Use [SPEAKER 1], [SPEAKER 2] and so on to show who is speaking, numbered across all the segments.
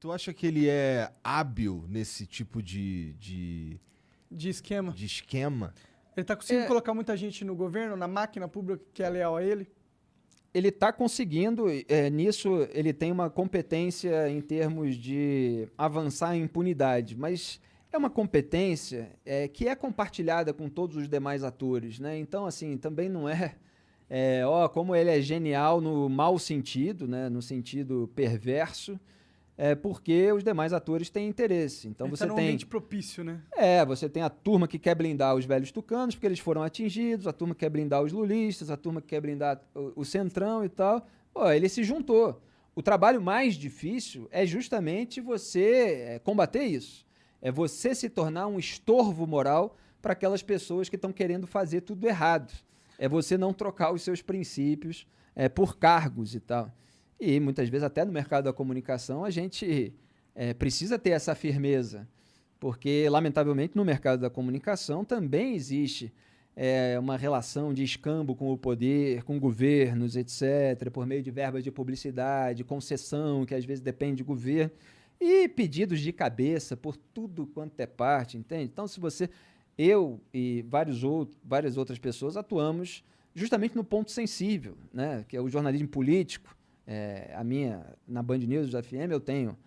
[SPEAKER 1] Tu acha que ele é hábil nesse tipo de
[SPEAKER 2] esquema.
[SPEAKER 1] de esquema?
[SPEAKER 2] Ele tá conseguindo colocar muita gente no governo, na máquina pública que é leal a ele?
[SPEAKER 3] Ele está conseguindo, nisso ele tem uma competência em termos de avançar em impunidade, mas é uma competência que é compartilhada com todos os demais atores, né? Então, assim, também não como ele é genial no mau sentido, né? No sentido perverso, porque os demais atores têm interesse. Então
[SPEAKER 2] Ele
[SPEAKER 3] você
[SPEAKER 2] tá num
[SPEAKER 3] tem
[SPEAKER 2] ambiente propício, né?
[SPEAKER 3] você tem a turma que quer blindar os velhos tucanos porque eles foram atingidos, a turma que quer blindar os lulistas, a turma que quer blindar o centrão e tal. Pô, ele se juntou. O trabalho mais difícil é justamente você combater isso. É você se tornar um estorvo moral para aquelas pessoas que estão querendo fazer tudo errado. É você não trocar os seus princípios por cargos e tal. E muitas vezes até no mercado da comunicação a gente precisa ter essa firmeza. Porque, lamentavelmente, no mercado da comunicação também existe uma relação de escambo com o poder, com governos, etc., por meio de verbas de publicidade, concessão, que às vezes depende de governo, e pedidos de cabeça por tudo quanto é parte, entende? Então, eu e várias outras pessoas atuamos justamente no ponto sensível, né, que é o jornalismo político. Na Band News da FM eu tenho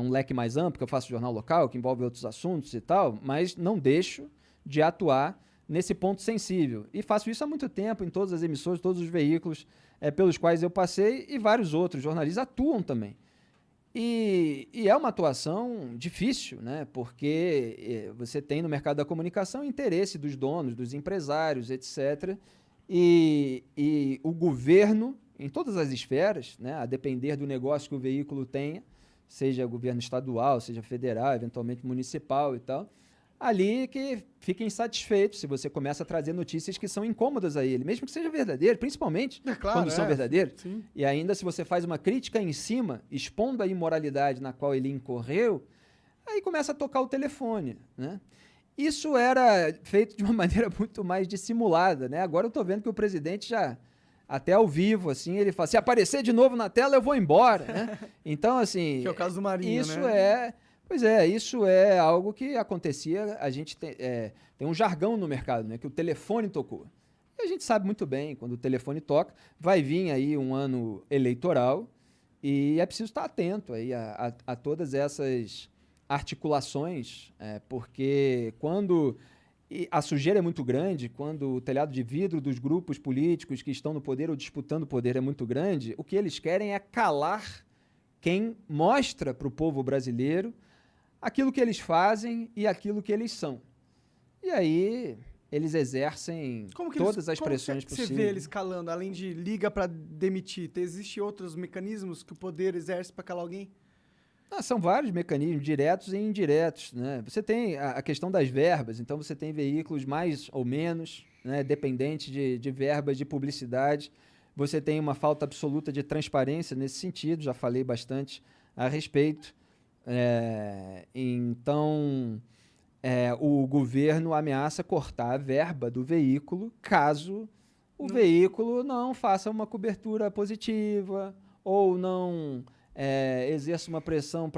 [SPEAKER 3] um leque mais amplo, que eu faço jornal local, que envolve outros assuntos e tal, mas não deixo de atuar nesse ponto sensível. E faço isso há muito tempo, em todas as emissoras, todos os veículos pelos quais eu passei, e vários outros jornalistas atuam também. E é uma atuação difícil, né? Porque você tem no mercado da comunicação interesse dos donos, dos empresários, etc. E o governo, em todas as esferas, né, a depender do negócio que o veículo tenha, seja governo estadual, seja federal, eventualmente municipal e tal, ali que fica insatisfeito se você começa a trazer notícias que são incômodas a ele, mesmo que seja verdadeiro, principalmente quando são verdadeiros.
[SPEAKER 2] Sim.
[SPEAKER 3] E ainda se você faz uma crítica em cima, expondo a imoralidade na qual ele incorreu, aí começa a tocar o telefone, né? Isso era feito de uma maneira muito mais dissimulada, né? Agora eu estou vendo que o presidente já, até ao vivo, assim, ele fala, se aparecer de novo na tela, eu vou embora, né? Então, assim...
[SPEAKER 2] Que é o caso do Marinho,
[SPEAKER 3] isso
[SPEAKER 2] né?
[SPEAKER 3] Isso é algo que acontecia, a gente tem um jargão no mercado, né? Que o telefone tocou. E a gente sabe muito bem, quando o telefone toca, vai vir aí um ano eleitoral e é preciso estar atento aí a todas essas articulações, porque quando a sujeira é muito grande, quando o telhado de vidro dos grupos políticos que estão no poder ou disputando o poder é muito grande, o que eles querem é calar quem mostra para o povo brasileiro aquilo que eles fazem e aquilo que eles são. E aí eles exercem todas as pressões possíveis.
[SPEAKER 2] Você vê eles calando, além de liga para demitir, existem outros mecanismos que o poder exerce para calar alguém?
[SPEAKER 3] São vários mecanismos, diretos e indiretos, né? Você tem a questão das verbas, então você tem veículos mais ou menos, né, dependentes de verbas de publicidade. Você tem uma falta absoluta de transparência nesse sentido, já falei bastante a respeito. Então, o governo ameaça cortar a verba do veículo caso o veículo não faça uma cobertura positiva ou não exerça uma pressão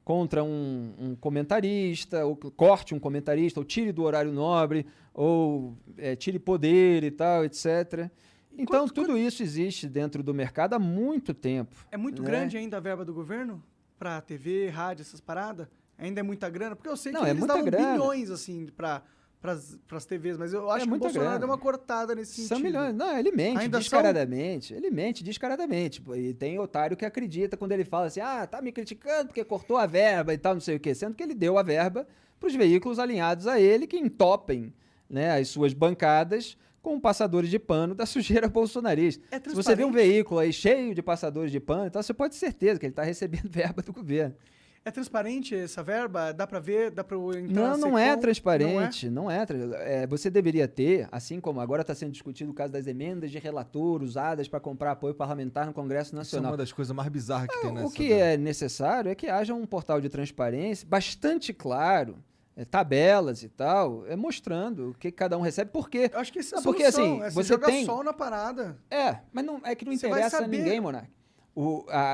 [SPEAKER 3] contra um comentarista, ou corte um comentarista, ou tire do horário nobre, ou tire poder e tal, etc. Então, tudo isso existe dentro do mercado há muito tempo.
[SPEAKER 2] É muito grande ainda a verba do governo para TV, rádio, essas paradas? Ainda é muita grana? Porque eu sei que eles davam bilhões, assim, para as TVs, mas eu acho que o Bolsonaro deu uma cortada nesse sentido.
[SPEAKER 3] São milhões. Não, ele mente
[SPEAKER 2] ainda
[SPEAKER 3] descaradamente. Ele mente descaradamente. E tem otário que acredita quando ele fala assim, tá me criticando porque cortou a verba e tal, não sei o quê. Sendo que ele deu a verba para os veículos alinhados a ele que entopem, né, as suas bancadas com passadores de pano da sujeira bolsonarista. Se você vê um veículo aí cheio de passadores de pano, então você pode ter certeza que ele está recebendo verba do governo.
[SPEAKER 2] É transparente essa verba? Dá para ver? Dá para entrar?
[SPEAKER 3] Não é transparente. Não é. Você deveria ter, assim como agora está sendo discutido o caso das emendas de relator usadas para comprar apoio parlamentar no Congresso Nacional.
[SPEAKER 1] Isso é uma das coisas mais bizarras que tem nessa.
[SPEAKER 3] O que é necessário é que haja um portal de transparência bastante claro, tabelas e tal, mostrando o que cada um recebe. Porque,
[SPEAKER 2] eu acho que essa é a
[SPEAKER 3] porque
[SPEAKER 2] solução,
[SPEAKER 3] assim, você
[SPEAKER 2] joga
[SPEAKER 3] tem
[SPEAKER 2] sol na parada.
[SPEAKER 3] mas não é que não interessa a ninguém, Monark.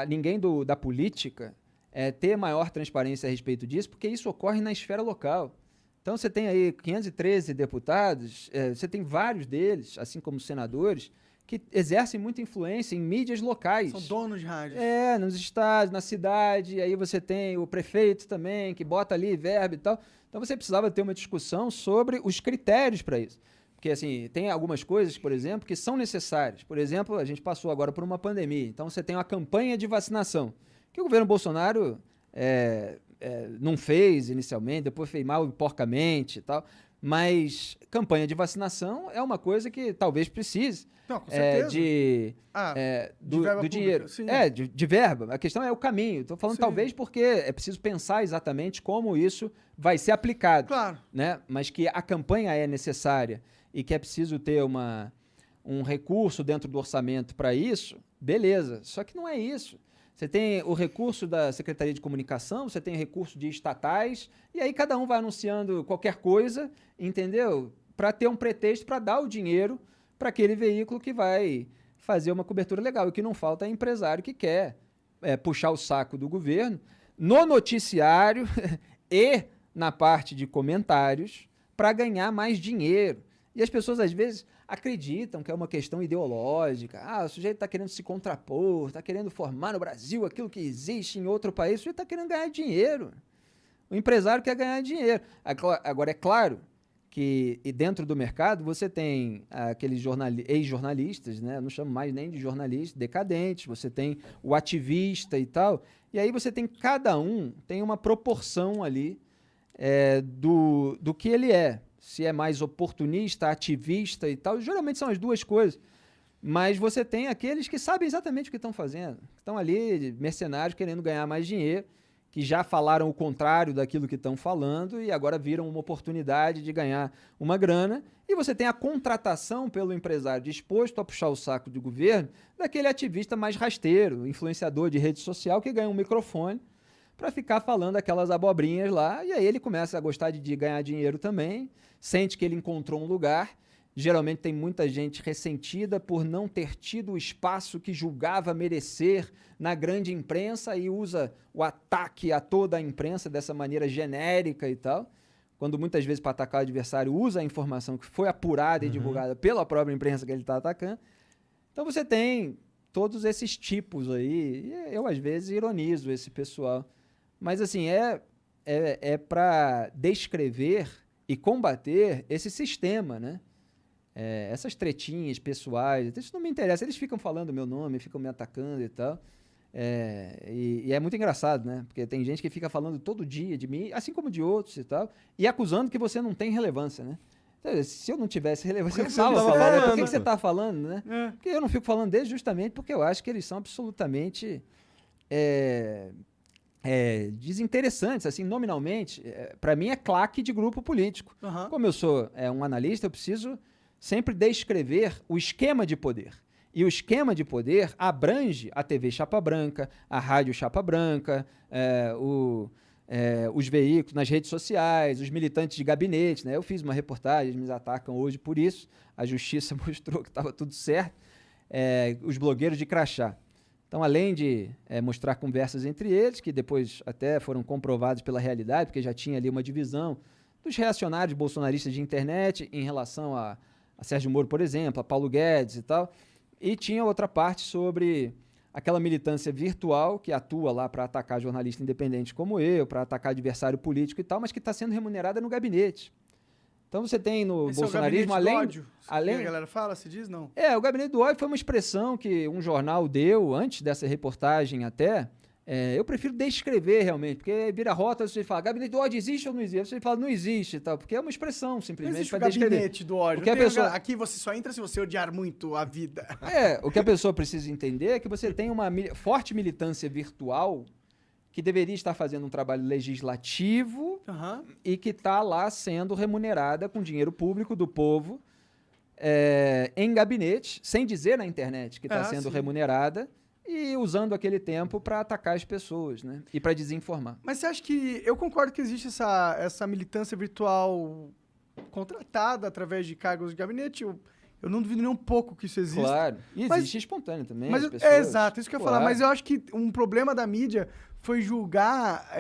[SPEAKER 3] Ninguém da política ter maior transparência a respeito disso, porque isso ocorre na esfera local. Então, você tem aí 513 deputados, você tem vários deles, assim como senadores, que exercem muita influência em mídias locais.
[SPEAKER 2] São donos de rádio.
[SPEAKER 3] Nos estados, na cidade, aí você tem o prefeito também, que bota ali verba e tal. Então, você precisava ter uma discussão sobre os critérios para isso. Porque, assim, tem algumas coisas, por exemplo, que são necessárias. Por exemplo, a gente passou agora por uma pandemia. Então, você tem uma campanha de vacinação, que o governo Bolsonaro não fez inicialmente, depois fez mal e porcamente e tal. Mas campanha de vacinação é uma coisa que talvez precise.
[SPEAKER 2] Não, com certeza.
[SPEAKER 3] Do dinheiro.
[SPEAKER 2] Sim.
[SPEAKER 3] De verba. A questão é o caminho. Estou falando talvez porque é preciso pensar exatamente como isso vai ser aplicado.
[SPEAKER 2] Claro.
[SPEAKER 3] Né? Mas que a campanha é necessária e que é preciso ter um recurso dentro do orçamento para isso, beleza. Só que não é isso. Você tem o recurso da Secretaria de Comunicação, você tem recurso de estatais, e aí cada um vai anunciando qualquer coisa, entendeu? Para ter um pretexto para dar o dinheiro para aquele veículo que vai fazer uma cobertura legal. E o que não falta é empresário que quer puxar o saco do governo no noticiário e na parte de comentários para ganhar mais dinheiro. E as pessoas, às vezes, acreditam que é uma questão ideológica. O sujeito está querendo se contrapor, está querendo formar no Brasil aquilo que existe em outro país. O sujeito está querendo ganhar dinheiro. O empresário quer ganhar dinheiro. Agora, é claro que dentro do mercado você tem aqueles ex-jornalistas, né? Eu não chamo mais nem de jornalistas, decadentes. Você tem o ativista e tal. E aí você tem, cada um tem uma proporção ali do que ele é. Se é mais oportunista, ativista e tal, geralmente são as duas coisas. Mas você tem aqueles que sabem exatamente o que estão fazendo, que estão ali, mercenários, querendo ganhar mais dinheiro, que já falaram o contrário daquilo que estão falando e agora viram uma oportunidade de ganhar uma grana. E você tem a contratação pelo empresário disposto a puxar o saco do governo daquele ativista mais rasteiro, influenciador de rede social, que ganha um microfone para ficar falando aquelas abobrinhas lá, e aí ele começa a gostar de ganhar dinheiro também, sente que ele encontrou um lugar. Geralmente tem muita gente ressentida por não ter tido o espaço que julgava merecer na grande imprensa e usa o ataque a toda a imprensa dessa maneira genérica e tal, quando muitas vezes para atacar o adversário usa a informação que foi apurada e divulgada pela própria imprensa que ele está atacando. Então você tem todos esses tipos aí, e eu às vezes ironizo esse pessoal. Mas, assim, é para descrever e combater esse sistema, né? Essas tretinhas pessoais, isso não me interessa. Eles ficam falando meu nome, ficam me atacando e tal. E é muito engraçado, né? Porque tem gente que fica falando todo dia de mim, assim como de outros e tal, e acusando que você não tem relevância, né? Se eu não tivesse relevância, eu não estava falando. Por que você está falando, né? Porque eu não fico falando deles justamente porque eu acho que eles são absolutamente... desinteressantes, assim, nominalmente. Para mim é claque de grupo político. Como eu sou um analista, eu preciso sempre descrever o esquema de poder. E o esquema de poder abrange a TV Chapa Branca, a Rádio Chapa Branca, os veículos nas redes sociais, os militantes de gabinete, né? Eu fiz uma reportagem, eles me atacam hoje por isso, a justiça mostrou que estava tudo certo, os blogueiros de crachá. Então, além de mostrar conversas entre eles, que depois até foram comprovadas pela realidade, porque já tinha ali uma divisão dos reacionários bolsonaristas de internet em relação a Sérgio Moro, por exemplo, a Paulo Guedes e tal, e tinha outra parte sobre aquela militância virtual que atua lá para atacar jornalista independente como eu, para atacar adversário político e tal, mas que está sendo remunerada no gabinete. Então você tem no bolsonarismo,
[SPEAKER 2] é o gabinete do ódio, que a galera fala, se diz, não?
[SPEAKER 3] O gabinete do ódio foi uma expressão que um jornal deu antes dessa reportagem até. Eu prefiro descrever realmente, porque vira rota, você fala, gabinete do ódio existe ou não existe? Você fala, não existe, tal, porque é uma expressão simplesmente para descrever.
[SPEAKER 2] Gabinete do ódio. Aqui você só entra se você odiar muito a vida.
[SPEAKER 3] O que a pessoa precisa entender é que você tem uma forte militância virtual que deveria estar fazendo um trabalho legislativo e que está lá sendo remunerada com dinheiro público do povo em gabinete, sem dizer na internet que está sendo remunerada e usando aquele tempo para atacar as pessoas, né? E para desinformar.
[SPEAKER 2] Mas você acha que... Eu concordo que existe essa militância virtual contratada através de cargos de gabinete. Eu não duvido nem um pouco que isso existe.
[SPEAKER 3] Claro. E existe espontâneo também.
[SPEAKER 2] Exato, isso que eu ia falar. Mas eu acho que um problema da mídia foi julgar,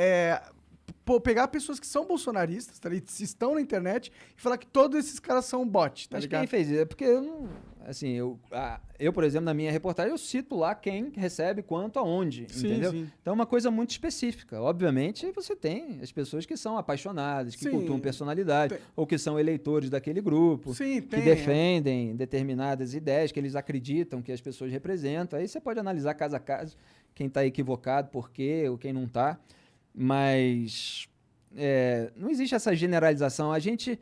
[SPEAKER 2] pegar pessoas que são bolsonaristas, tá ligado? Estão na internet e falar que todos esses caras são bot, tá
[SPEAKER 3] Mas
[SPEAKER 2] ligado?
[SPEAKER 3] quem fez isso? É porque eu não... Assim, eu, por exemplo, na minha reportagem, eu cito lá quem recebe quanto, aonde, entendeu?
[SPEAKER 2] Sim.
[SPEAKER 3] Então é uma coisa muito específica. Obviamente, você tem as pessoas que são apaixonadas, que cultuam personalidade, ou que são eleitores daquele grupo, que defendem determinadas ideias que eles acreditam que as pessoas representam. Aí você pode analisar caso a caso quem está equivocado, por quê, ou quem não está. Mas não existe essa generalização. A gente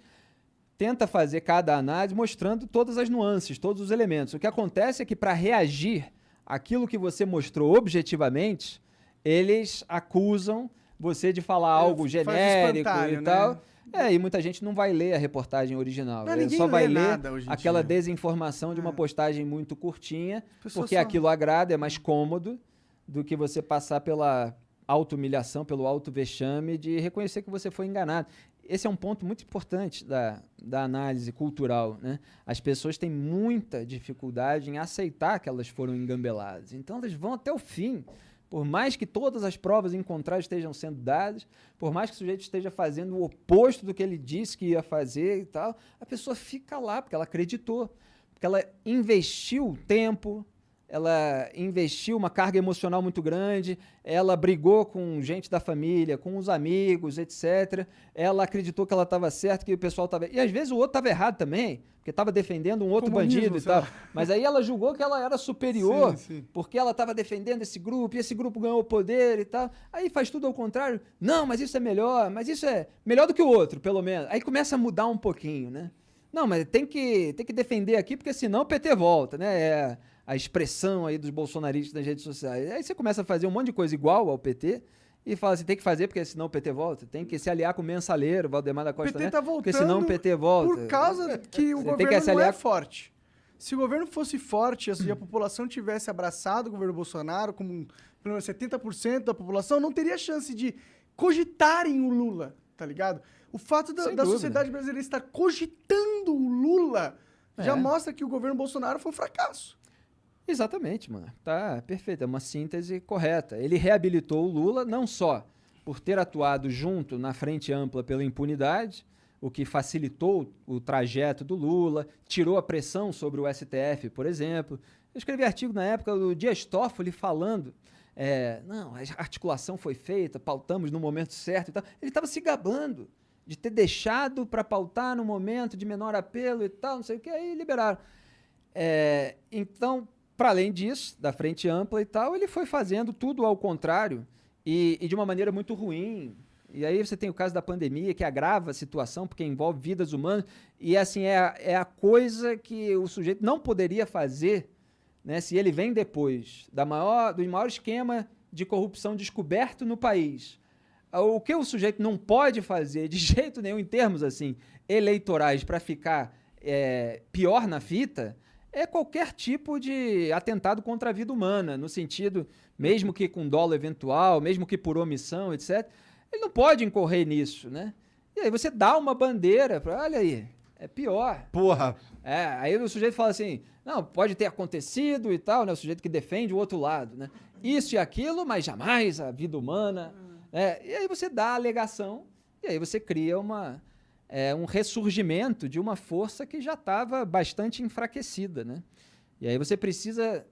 [SPEAKER 3] tenta fazer cada análise mostrando todas as nuances, todos os elementos. O que acontece é que, para reagir àquilo que você mostrou objetivamente, eles acusam você de falar algo genérico e tal. E muita gente não vai ler a reportagem original. Só vai ler aquela desinformação de uma postagem muito curtinha, porque aquilo agrada, é mais cômodo do que você passar pela auto-humilhação, pelo auto-vexame de reconhecer que você foi enganado. Esse é um ponto muito importante da análise cultural, né? As pessoas têm muita dificuldade em aceitar que elas foram engambeladas. Então, elas vão até o fim. Por mais que todas as provas em contrário estejam sendo dadas, por mais que o sujeito esteja fazendo o oposto do que ele disse que ia fazer e tal, a pessoa fica lá porque ela acreditou, porque ela investiu tempo, ela investiu uma carga emocional muito grande, ela brigou com gente da família, com os amigos, etc. Ela acreditou que ela estava certa, que o pessoal estava... E às vezes o outro estava errado também, porque estava defendendo um outro bandido e tal. Mas aí ela julgou que ela era superior, porque ela estava defendendo esse grupo, e esse grupo ganhou poder e tal. Aí faz tudo ao contrário. Não, mas isso é melhor, mas isso é melhor do que o outro, pelo menos. Aí começa a mudar um pouquinho, né? Não, mas tem que defender aqui, porque senão o PT volta, né? A expressão aí dos bolsonaristas nas redes sociais. Aí você começa a fazer um monte de coisa igual ao PT e fala assim, tem que fazer porque senão o PT volta. Tem que se aliar com o Mensaleiro, Valdemar da Costa
[SPEAKER 2] PT tá voltando
[SPEAKER 3] porque senão o PT volta.
[SPEAKER 2] Por causa que o governo não é forte. Se o governo fosse forte, se a população tivesse abraçado o governo Bolsonaro, como pelo menos 70% da população, não teria chance de cogitarem o Lula, tá ligado? O fato da sociedade brasileira estar cogitando o Lula já mostra que o governo Bolsonaro foi um fracasso.
[SPEAKER 3] Exatamente, mano. Tá perfeito. É uma síntese correta. Ele reabilitou o Lula não só por ter atuado junto na frente ampla pela impunidade, o que facilitou o trajeto do Lula, tirou a pressão sobre o STF, por exemplo. Eu escrevi artigo na época do Dias Toffoli falando, não, a articulação foi feita, pautamos no momento certo e tal. Ele estava se gabando de ter deixado para pautar no momento de menor apelo e tal, não sei o que, aí liberaram. Então, para além disso, da frente ampla e tal, ele foi fazendo tudo ao contrário e de uma maneira muito ruim. E aí você tem o caso da pandemia, que agrava a situação, porque envolve vidas humanas. E assim, é a coisa que o sujeito não poderia fazer, né, se ele vem depois do maior esquema de corrupção descoberto no país. O que o sujeito não pode fazer de jeito nenhum, em termos assim eleitorais, para ficar pior na fita, é qualquer tipo de atentado contra a vida humana, no sentido, mesmo que com dolo eventual, mesmo que por omissão, etc., ele não pode incorrer nisso, né? E aí você dá uma bandeira, olha aí, é pior.
[SPEAKER 1] Porra!
[SPEAKER 3] Aí o sujeito fala assim, não, pode ter acontecido e tal, né? O sujeito que defende o outro lado, né? Isso e aquilo, mas jamais a vida humana. E aí você dá a alegação, e aí você cria um ressurgimento de uma força que já estava bastante enfraquecida, né? E aí você precisa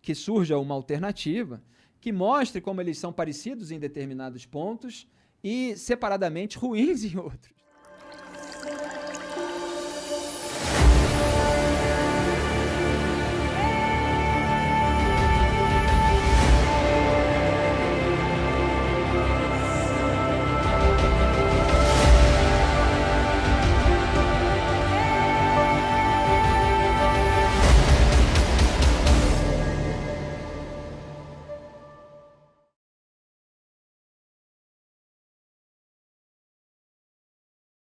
[SPEAKER 3] que surja uma alternativa que mostre como eles são parecidos em determinados pontos e separadamente ruins em outros.